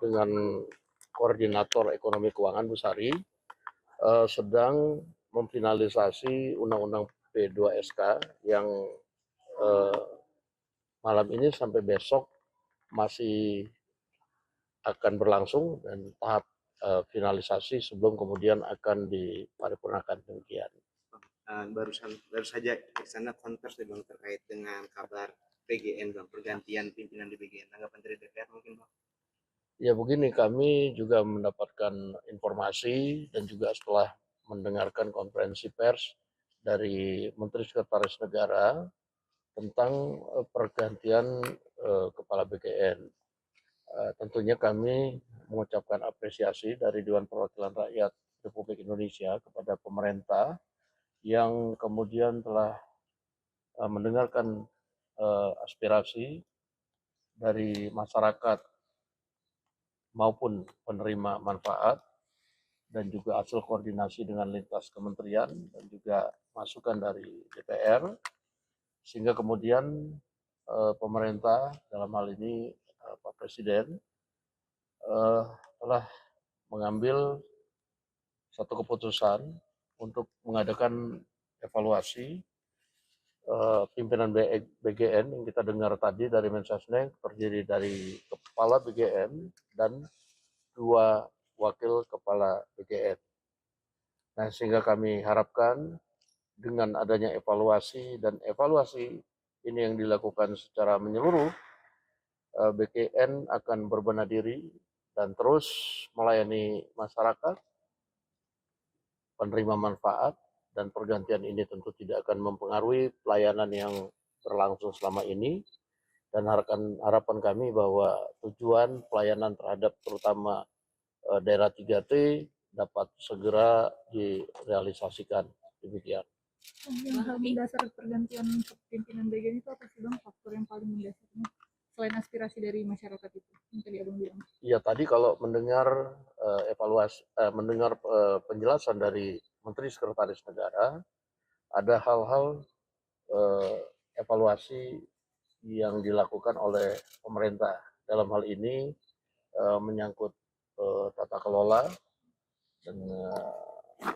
dengan Koordinator Ekonomi Keuangan Bu Sari sedang memfinalisasi Undang-Undang P2SK yang malam ini sampai besok masih akan berlangsung dan tahap finalisasi sebelum kemudian akan diparipurnakan demikian. Baru saja di sana konversi Bang terkait dengan kabar BGN Bang, pergantian pimpinan di BGN. Tanggapan dari DPR mungkin Bang? Ya begini, kami juga mendapatkan informasi dan juga setelah mendengarkan konferensi pers dari Menteri Sekretaris Negara tentang pergantian Kepala BGN. Tentunya kami mengucapkan apresiasi dari Dewan Perwakilan Rakyat Republik Indonesia kepada pemerintah yang kemudian telah mendengarkan aspirasi dari masyarakat maupun penerima manfaat dan juga hasil koordinasi dengan lintas kementerian dan juga masukan dari DPR sehingga kemudian pemerintah dalam hal ini Pak Presiden telah mengambil satu keputusan untuk mengadakan evaluasi pimpinan BGN yang kita dengar tadi dari Mensesnek terdiri dari Kepala BGN dan 2 Wakil Kepala BGN. Nah, sehingga kami harapkan dengan adanya evaluasi dan evaluasi ini yang dilakukan secara menyeluruh, BGN akan berbenah diri dan terus melayani masyarakat, penerima manfaat, dan pergantian ini tentu tidak akan mempengaruhi pelayanan yang berlangsung selama ini. Dan harapan kami bahwa tujuan pelayanan terhadap terutama daerah 3T dapat segera direalisasikan. Demikian. Yang hal mendasar pergantian kepemimpinan BGN itu apa sih Bang, faktor yang paling mendasarnya selain aspirasi dari masyarakat itu yang tadi Abang bilang? Ya tadi kalau mendengar mendengar penjelasan dari Menteri Sekretaris Negara, ada hal-hal evaluasi yang dilakukan oleh pemerintah. Dalam hal ini menyangkut tata kelola dan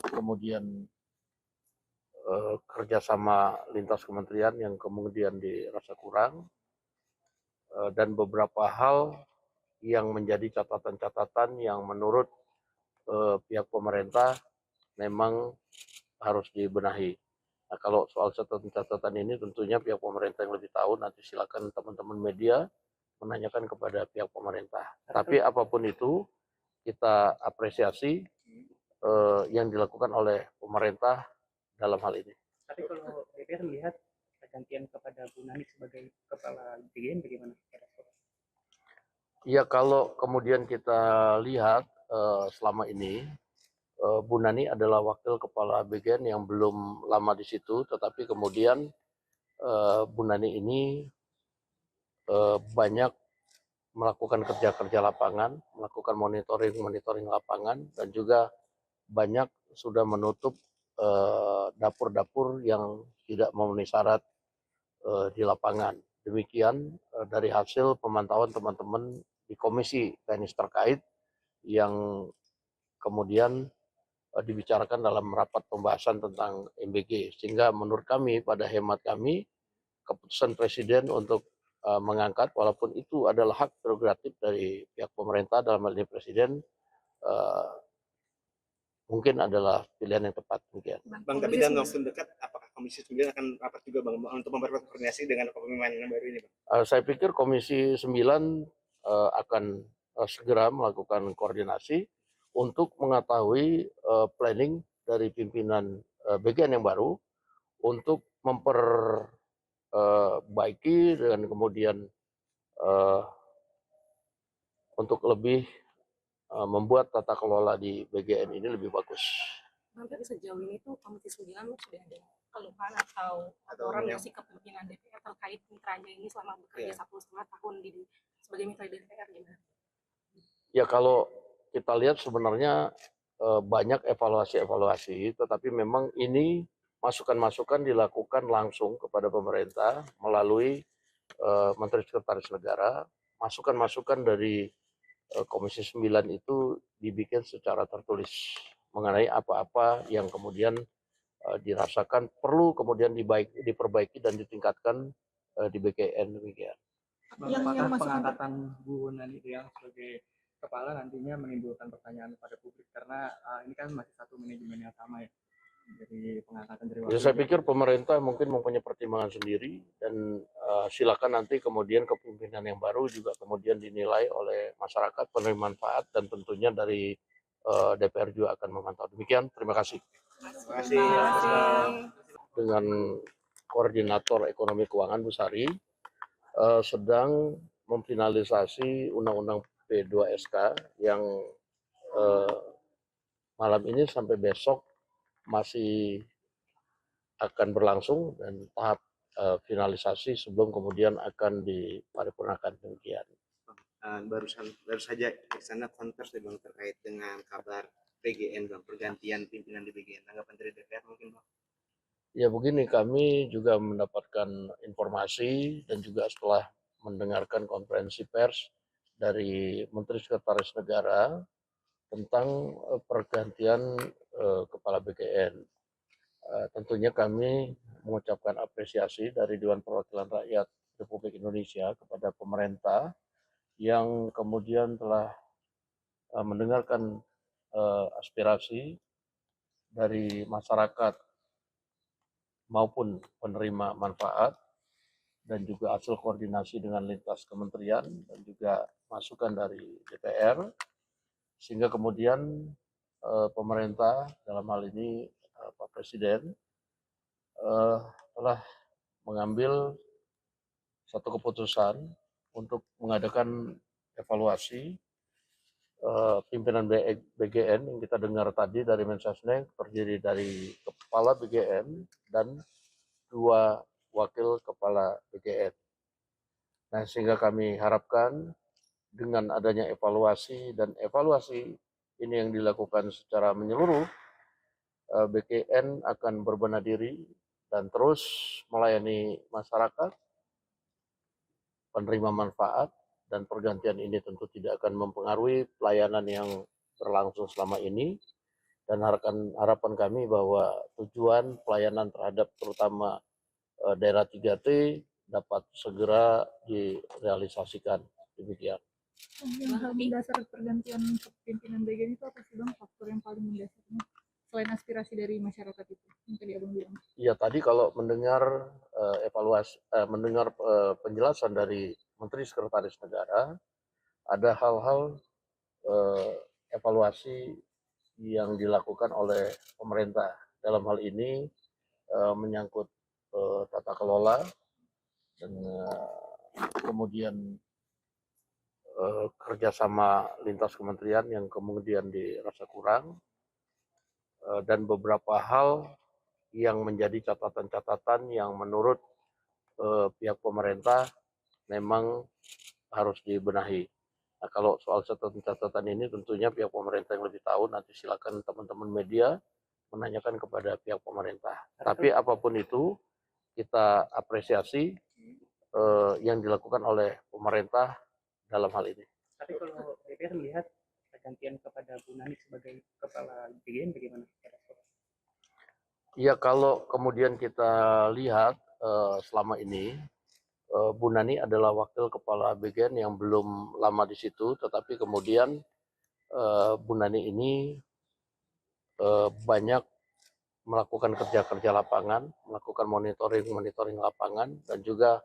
kemudian kerjasama lintas kementerian yang kemudian dirasa kurang dan beberapa hal yang menjadi catatan-catatan yang menurut pihak pemerintah memang harus dibenahi. Nah, kalau soal catatan-catatan ini tentunya pihak pemerintah yang lebih tahu, nanti silakan teman-teman media menanyakan kepada pihak pemerintah. Tapi apapun itu kita apresiasi yang dilakukan oleh pemerintah dalam hal ini. Tapi kalau DPR melihat pergantian kepada Bu Nani sebagai kepala BGN bagaimana? Ya kalau kemudian kita lihat selama ini Bu Nani adalah wakil kepala BGN yang belum lama di situ, tetapi kemudian Bu Nani ini banyak melakukan kerja-kerja lapangan, melakukan monitoring lapangan, dan juga banyak sudah menutup dapur-dapur yang tidak memenuhi syarat di lapangan. Demikian dari hasil pemantauan teman-teman di komisi teknis terkait yang kemudian dibicarakan dalam rapat pembahasan tentang MBG, sehingga menurut kami, pada hemat kami, keputusan Presiden untuk mengangkat, walaupun itu adalah hak prerogatif dari pihak pemerintah dalam hal ini Presiden, mungkin adalah pilihan yang tepat. Mungkin. Bang, tapi dalam waktu dekat, apakah Komisi 9 akan rapat juga Bang untuk memperkuat koordinasi dengan kepemimpinan yang baru ini Bang? Saya pikir Komisi 9 akan segera melakukan koordinasi untuk mengetahui planning dari pimpinan BGN yang baru untuk memperbaiki dan kemudian untuk lebih membuat tata kelola di BGN ini lebih bagus. Bang, tapi sejauh ini tuh Komisi 9 sudah ada keluhan atau laporan nggak sih ke pimpinan DPR terkait mitranya ini selama bekerja 1,5 tahun sebagai mitra DPR gimana? Ya kalau kita lihat sebenarnya banyak evaluasi, tetapi memang ini masukan-masukan dilakukan langsung kepada pemerintah melalui Menteri Sekretaris Negara, masukan-masukan dari Komisi 9 itu dibikin secara tertulis mengenai apa-apa yang kemudian dirasakan perlu kemudian diperbaiki dan ditingkatkan di BKN demikian. Apakah pengangkatan Bu Nani yang sebagai kepala nantinya menimbulkan pertanyaan pada publik karena ini kan masih satu manajemen yang sama ya dari pengangkatan dari Ya, saya pikir pemerintah mungkin mempunyai pertimbangan sendiri dan silakan nanti kemudian kepemimpinan yang baru juga kemudian dinilai oleh masyarakat penerima manfaat dan tentunya dari DPR juga akan memantau. Demikian, terima kasih. Terima kasih. Dengan Koordinator Ekonomi Keuangan Bu Sari sedang memfinalisasi Undang-Undang P2SK yang malam ini sampai besok masih akan berlangsung dan tahap finalisasi sebelum kemudian akan diparipurnakan demikian. Baru saja di sana konvers Bang terkait dengan kabar PGN Bang, pergantian pimpinan di BGN. Tanggapan dari DPR mungkin Bang? Ya begini, kami juga mendapatkan informasi dan juga setelah mendengarkan konferensi pers dari Menteri Sekretaris Negara tentang pergantian kepala BGN. Tentunya kami mengucapkan apresiasi dari Dewan Perwakilan Rakyat Republik Indonesia kepada pemerintah yang kemudian telah mendengarkan aspirasi dari masyarakat maupun penerima manfaat dan juga hasil koordinasi dengan lintas kementerian dan juga masukan dari DPR sehingga kemudian pemerintah dalam hal ini Pak Presiden telah mengambil satu keputusan untuk mengadakan evaluasi pimpinan BGN yang kita dengar tadi dari Mensesnek terdiri dari kepala BGN dan 2 wakil kepala BGN. Nah, sehingga kami harapkan dengan adanya evaluasi dan evaluasi ini yang dilakukan secara menyeluruh, BGN akan berbenah diri dan terus melayani masyarakat, penerima manfaat, dan pergantian ini tentu tidak akan mempengaruhi pelayanan yang berlangsung selama ini dan harapan kami bahwa tujuan pelayanan terhadap terutama daerah 3T dapat segera direalisasikan. Demikian. Yang hal mendasar pergantian kepemimpinan BGN itu apa sih Bang, faktor yang paling mendasarnya selain aspirasi dari masyarakat itu yang tadi Abang bilang? Ya tadi kalau mendengar mendengar penjelasan dari Menteri Sekretaris Negara, ada hal-hal evaluasi yang dilakukan oleh pemerintah dalam hal ini menyangkut tata kelola dan kemudian kerjasama lintas kementerian yang kemudian dirasa kurang dan beberapa hal yang menjadi catatan-catatan yang menurut pihak pemerintah memang harus dibenahi. Nah, kalau soal catatan-catatan ini tentunya pihak pemerintah yang lebih tahu, nanti silakan teman-teman media menanyakan kepada pihak pemerintah. Tapi apapun itu, kita apresiasi yang dilakukan oleh pemerintah dalam hal ini. Tapi kalau DPR melihat pergantian kepada Bu Nani sebagai kepala BGN bagaimana? Ya kalau kemudian kita lihat selama ini Bu Nani adalah wakil kepala BGN yang belum lama di situ, tetapi kemudian Bu Nani ini banyak melakukan kerja-kerja lapangan, melakukan monitoring lapangan, dan juga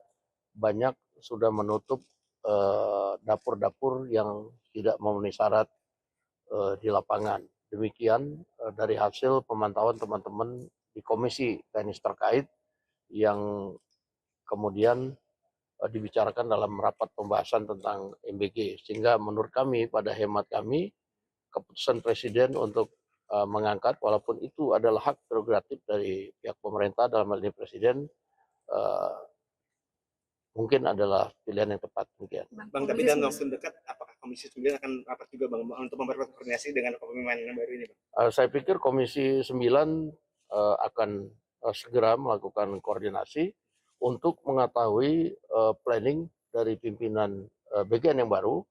banyak sudah menutup dapur-dapur yang tidak memenuhi syarat di lapangan. Demikian dari hasil pemantauan teman-teman di komisi teknis terkait yang kemudian dibicarakan dalam rapat pembahasan tentang MBG, sehingga menurut kami, pada hemat kami, keputusan Presiden untuk mengangkat, walaupun itu adalah hak prerogatif dari pihak pemerintah dalam hal ini Presiden, mungkin adalah pilihan yang tepat. Demikian. Bang, tapi dalam waktu dekat, apakah Komisi 9 akan rapat juga Bang untuk memperkuat koordinasi dengan kepemimpinan baru ini Bang? Saya pikir Komisi 9 akan segera melakukan koordinasi untuk mengetahui planning dari pimpinan BGN yang baru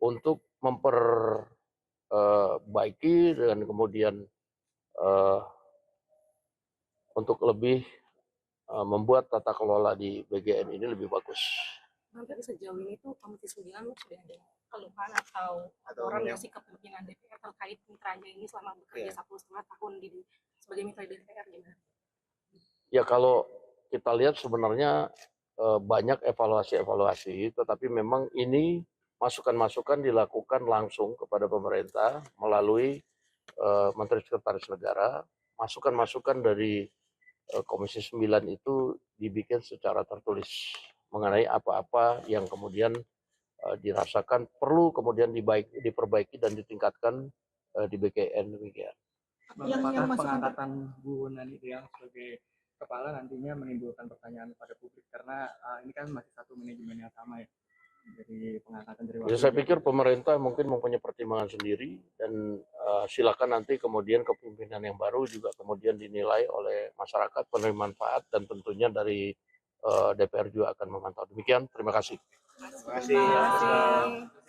untuk memperbaiki dan kemudian untuk lebih membuat tata kelola di BGN ini lebih bagus. Bang, tapi sejauh ini tuh Komisi 9 sudah ada keluhan atau laporan nggak sih ke pimpinan DPR terkait mitranya ini selama bekerja 1,5 tahun sebagai mitra DPR gimana? Ya kalau kita lihat sebenarnya banyak evaluasi-evaluasi, tetapi memang ini masukan-masukan dilakukan langsung kepada pemerintah melalui Menteri Sekretaris Negara. Masukan-masukan dari Komisi 9 itu dibikin secara tertulis mengenai apa-apa yang kemudian dirasakan perlu kemudian diperbaiki dan ditingkatkan di BGN demikian. Apakah pengangkatan Bu Nani Riang sebagai kepala nantinya menimbulkan pertanyaan pada publik karena ini kan masih satu manajemen yang sama ya, dari pengangkatan dari Ya, saya pikir pemerintah mungkin mempunyai pertimbangan sendiri dan silakan nanti kemudian kepemimpinan yang baru juga kemudian dinilai oleh masyarakat penerima manfaat dan tentunya dari DPR juga akan memantau. Demikian, terima kasih. Terima kasih.